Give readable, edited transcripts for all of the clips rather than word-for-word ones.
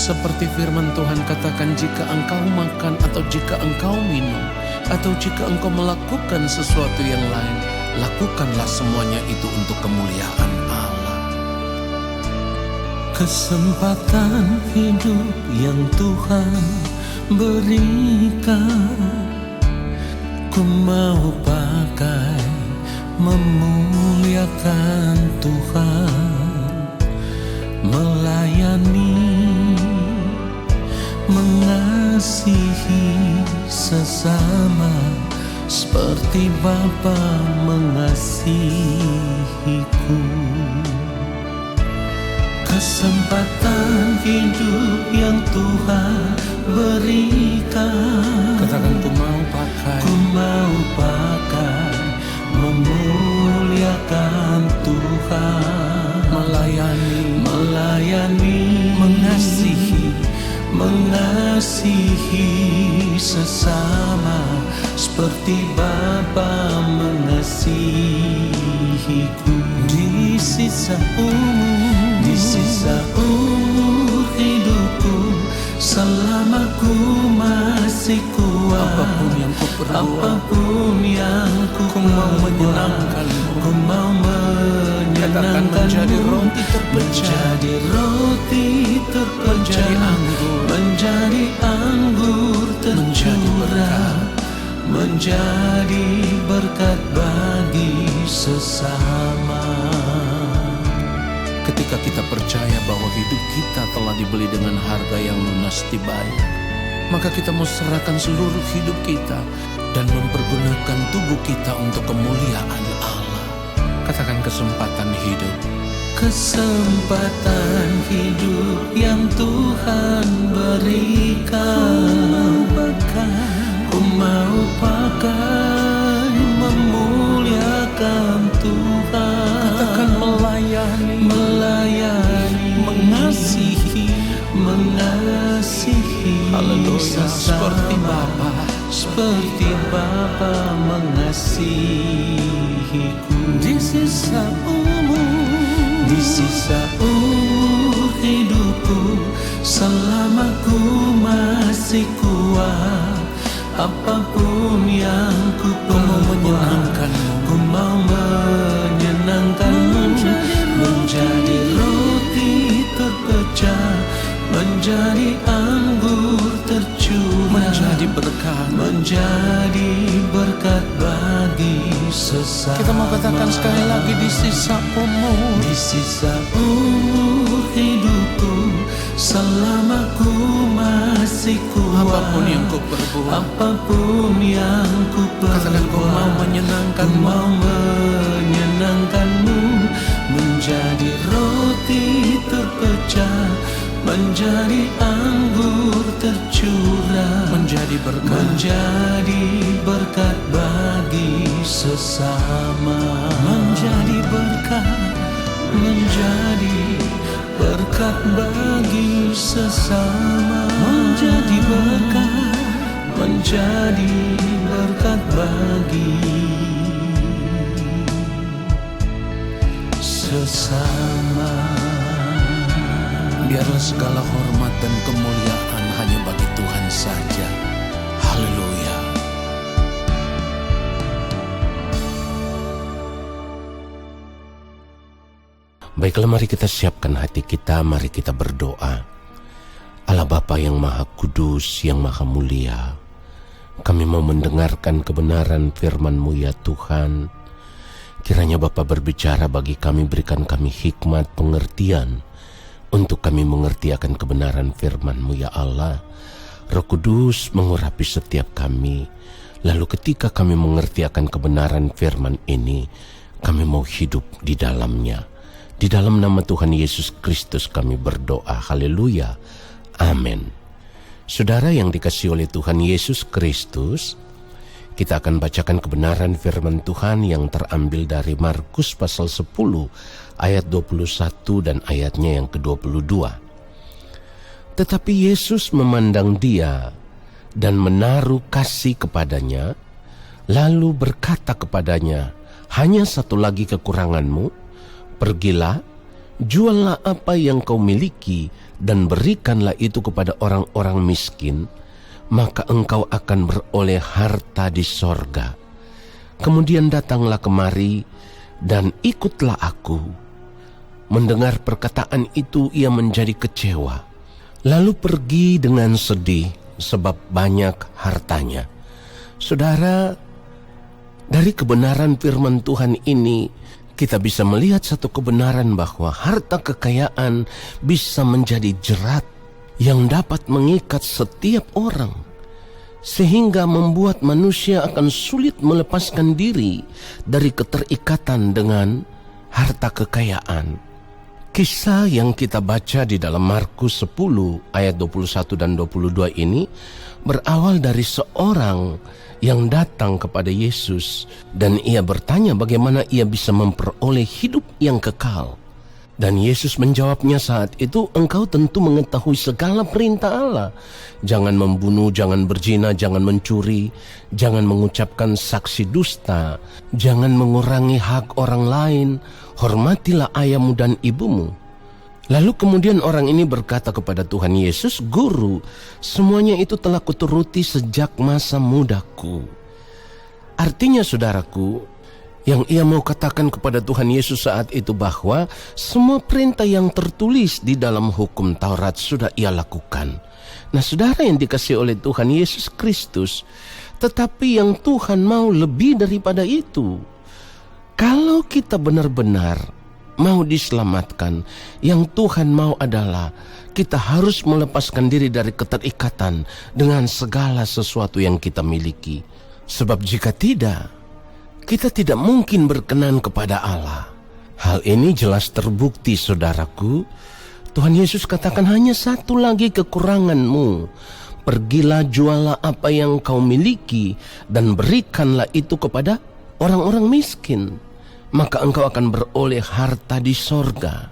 Seperti firman Tuhan katakan, jika engkau makan atau jika engkau minum, atau jika engkau melakukan sesuatu yang lain, lakukanlah semuanya itu untuk kemuliaan Allah. Kesempatan hidup yang Tuhan berikan, ku mau pakai memuliakan Tuhan, melayani, mengasihi sesama seperti Bapa mengasihiku. Kesempatan hidup yang Tuhan berikan, Katakan, ku mau pakai, ku mau pakai memuliakan Tuhan, melayani, mengasihi sesama seperti Bapa mengasihiku. Di sisa umur hidupku, selama ku masih kuat, apapun yang ku perbuat, apapun yang ku mau menyenangkanmu. Ku mau Katakan, menyenangkanmu, menjadi roti terpecah, menjadi roti terpecah, menjadi anggur tercurah, menjadi berkat bagi sesama. Ketika kita percaya bahwa hidup kita telah dibeli dengan harga yang lunas dibayar, maka kita mau serahkan seluruh hidup kita dan mempergunakan tubuh kita untuk kemuliaan Allah. Katakan, kesempatan hidup. Kesempatan hidup yang Tuhan berikan, ku mau pakai memuliakan Tuhan. Katakan, melayani, mengasihi, haleluya, seperti Bapa mengasihiku. Di sisa umur hidupku, selama ku masih kuat, apapun yang ku perbuat, ku mau menyenangkanmu, menjadi roti terpecah, menjadi anggur tercurah, menjadi berkat bagi sesama. Kita mau katakan sekali lagi, di sisa umur hidupku, selama ku masih kuat, apapun yang ku perbuat, katakan, ku mau menyenangkanmu, menjadi roti terpecah, menjadi anggur tercurah, menjadi berkat bagi sesama, menjadi berkat bagi sesama, menjadi berkat bagi sesama. Biarlah segala hormat dan kemuliaan hanya bagi Tuhan saja. Haleluya. Baiklah, mari kita siapkan hati kita, mari kita berdoa. Allah Bapa yang Maha Kudus, yang Maha Mulia, kami mau mendengarkan kebenaran firman-Mu ya Tuhan. Kiranya Bapa berbicara bagi kami, berikan kami hikmat, pengertian, untuk kami mengerti akan kebenaran firman-Mu ya Allah. Roh Kudus mengurapi setiap kami. Lalu ketika kami mengerti akan kebenaran firman ini, kami mau hidup di dalamnya. Di dalam nama Tuhan Yesus Kristus kami berdoa. Haleluya. Amin. Saudara yang dikasihi oleh Tuhan Yesus Kristus, kita akan bacakan kebenaran firman Tuhan yang terambil dari Markus pasal 10 ayat 21 dan ayatnya yang ke-22. Tetapi Yesus memandang dia dan menaruh kasih kepadanya, lalu berkata kepadanya, hanya satu lagi kekuranganmu, pergilah, juallah apa yang kau miliki dan berikanlah itu kepada orang-orang miskin, maka engkau akan beroleh harta di sorga. Kemudian datanglah kemari dan ikutlah aku. Mendengar perkataan itu ia menjadi kecewa, lalu pergi dengan sedih sebab banyak hartanya. Saudara, dari kebenaran firman Tuhan ini kita bisa melihat satu kebenaran bahwa harta kekayaan bisa menjadi jerat yang dapat mengikat setiap orang, sehingga membuat manusia akan sulit melepaskan diri dari keterikatan dengan harta kekayaan. Kisah yang kita baca di dalam Markus 10 ayat 21 dan 22 ini berawal dari seorang yang datang kepada Yesus dan ia bertanya bagaimana ia bisa memperoleh hidup yang kekal. Dan Yesus menjawabnya saat itu, engkau tentu mengetahui segala perintah Allah. Jangan membunuh, jangan berzina, jangan mencuri, jangan mengucapkan saksi dusta, jangan mengurangi hak orang lain, hormatilah ayahmu dan ibumu. Lalu kemudian orang ini berkata kepada Tuhan Yesus, Guru, semuanya itu telah kuturuti sejak masa mudaku. Artinya saudaraku, yang ia mau katakan kepada Tuhan Yesus saat itu bahwa semua perintah yang tertulis di dalam hukum Taurat sudah ia lakukan. Nah saudara yang dikasihi oleh Tuhan Yesus Kristus, tetapi yang Tuhan mau lebih daripada itu. Kalau kita benar-benar mau diselamatkan, yang Tuhan mau adalah kita harus melepaskan diri dari keterikatan dengan segala sesuatu yang kita miliki. Sebab jika tidak, kita tidak mungkin berkenan kepada Allah. Hal ini jelas terbukti saudaraku. Tuhan Yesus katakan hanya satu lagi kekuranganmu. Pergilah jualah apa yang kau miliki dan berikanlah itu kepada orang-orang miskin. Maka engkau akan beroleh harta di sorga.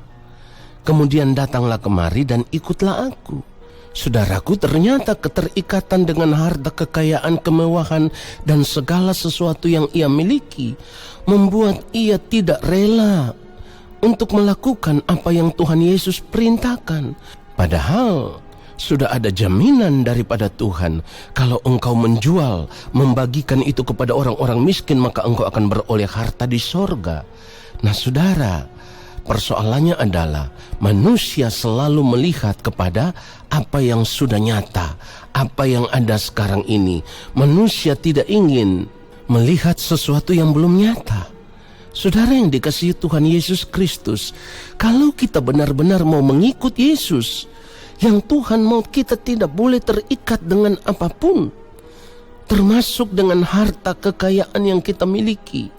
Kemudian datanglah kemari dan ikutlah aku. Saudaraku, ternyata keterikatan dengan harta kekayaan, kemewahan, dan segala sesuatu yang ia miliki membuat ia tidak rela untuk melakukan apa yang Tuhan Yesus perintahkan. Padahal sudah ada jaminan daripada Tuhan, kalau engkau menjual, membagikan itu kepada orang-orang miskin, maka engkau akan beroleh harta di sorga. Nah saudara, persoalannya adalah manusia selalu melihat kepada apa yang sudah nyata, apa yang ada sekarang ini. Manusia tidak ingin melihat sesuatu yang belum nyata. Saudara yang dikasihi Tuhan Yesus Kristus, kalau kita benar-benar mau mengikut Yesus, yang Tuhan mau kita tidak boleh terikat dengan apapun, termasuk dengan harta kekayaan yang kita miliki.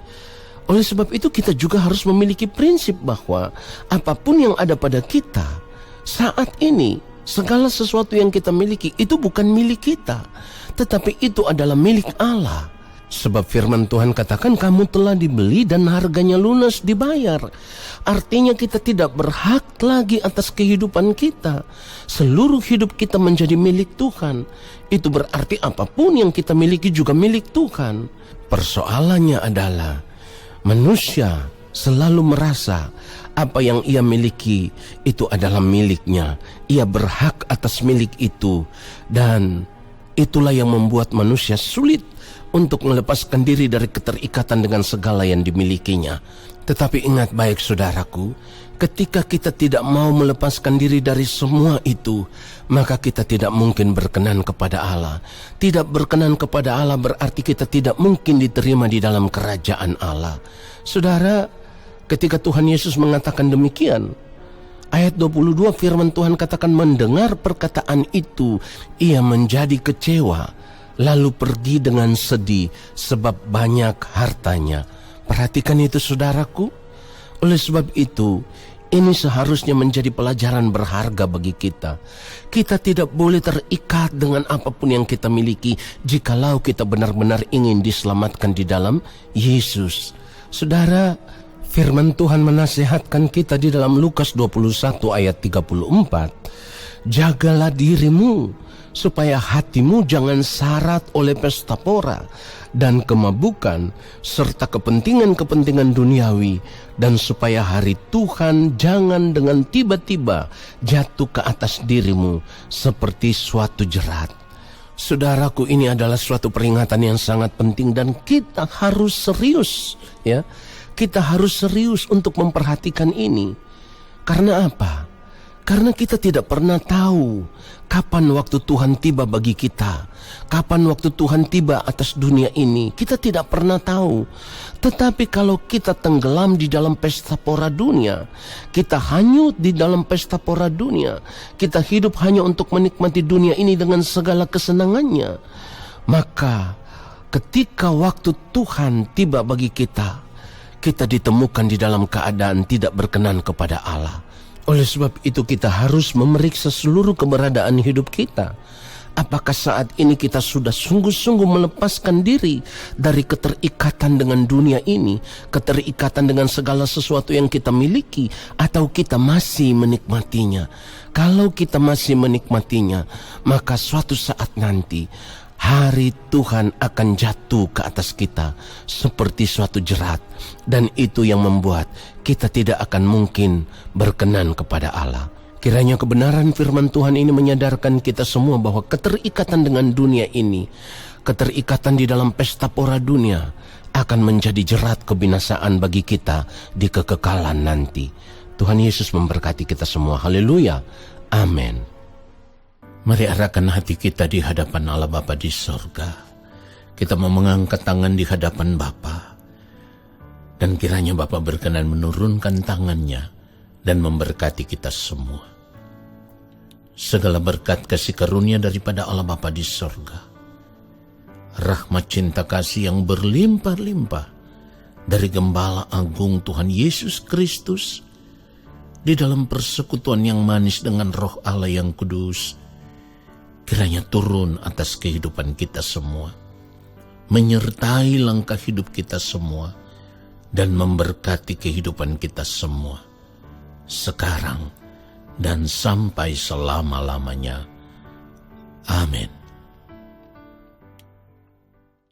Oleh sebab itu kita juga harus memiliki prinsip bahwa apapun yang ada pada kita saat ini, segala sesuatu yang kita miliki itu bukan milik kita, tetapi itu adalah milik Allah. Sebab firman Tuhan katakan kamu telah dibeli dan harganya lunas dibayar. Artinya kita tidak berhak lagi atas kehidupan kita. Seluruh hidup kita menjadi milik Tuhan. Itu berarti apapun yang kita miliki juga milik Tuhan. Persoalannya adalah manusia selalu merasa apa yang ia miliki itu adalah miliknya. Ia berhak atas milik itu. Dan itulah yang membuat manusia sulit untuk melepaskan diri dari keterikatan dengan segala yang dimilikinya. Tetapi ingat baik saudaraku, ketika kita tidak mau melepaskan diri dari semua itu, maka kita tidak mungkin berkenan kepada Allah. Tidak berkenan kepada Allah berarti kita tidak mungkin diterima di dalam kerajaan Allah. Saudara, ketika Tuhan Yesus mengatakan demikian, ayat 22 firman Tuhan katakan mendengar perkataan itu, ia menjadi kecewa, lalu pergi dengan sedih sebab banyak hartanya. Perhatikan itu saudaraku. Oleh sebab itu, ini seharusnya menjadi pelajaran berharga bagi kita. Kita tidak boleh terikat dengan apapun yang kita miliki jikalau kita benar-benar ingin diselamatkan di dalam Yesus. Saudara, firman Tuhan menasihatkan kita di dalam Lukas 21 ayat 34. Jagalah dirimu supaya hatimu jangan syarat oleh pesta pora dan kemabukan serta kepentingan-kepentingan duniawi, dan supaya hari Tuhan jangan dengan tiba-tiba jatuh ke atas dirimu seperti suatu jerat. Saudaraku, ini adalah suatu peringatan yang sangat penting dan kita harus serius, ya. Kita harus serius untuk memperhatikan ini. Karena apa? Karena kita tidak pernah tahu kapan waktu Tuhan tiba bagi kita, kapan waktu Tuhan tiba atas dunia ini. Kita tidak pernah tahu. Tetapi kalau kita tenggelam di dalam pesta pora dunia, kita hanyut di dalam pesta pora dunia, kita hidup hanya untuk menikmati dunia ini dengan segala kesenangannya, maka ketika waktu Tuhan tiba bagi kita, kita ditemukan di dalam keadaan tidak berkenan kepada Allah. Oleh sebab itu kita harus memeriksa seluruh keberadaan hidup kita. Apakah saat ini kita sudah sungguh-sungguh melepaskan diri dari keterikatan dengan dunia ini, keterikatan dengan segala sesuatu yang kita miliki, atau kita masih menikmatinya? Kalau kita masih menikmatinya, maka suatu saat nanti hari Tuhan akan jatuh ke atas kita seperti suatu jerat, dan itu yang membuat kita tidak akan mungkin berkenan kepada Allah. Kiranya kebenaran firman Tuhan ini menyadarkan kita semua bahwa keterikatan dengan dunia ini, keterikatan di dalam pesta pora dunia, akan menjadi jerat kebinasaan bagi kita di kekekalan nanti. Tuhan Yesus memberkati kita semua. Haleluya. Amin. Mari arahkan hati kita di hadapan Allah Bapa di sorga. Kita mau mengangkat tangan di hadapan Bapa, dan kiranya Bapa berkenan menurunkan tangannya dan memberkati kita semua. Segala berkat kasih karunia daripada Allah Bapa di sorga, rahmat cinta kasih yang berlimpah-limpah dari Gembala Agung Tuhan Yesus Kristus, di dalam persekutuan yang manis dengan Roh Allah yang kudus, kiranya turun atas kehidupan kita semua, menyertai langkah hidup kita semua, dan memberkati kehidupan kita semua, sekarang dan sampai selama-lamanya. Amin.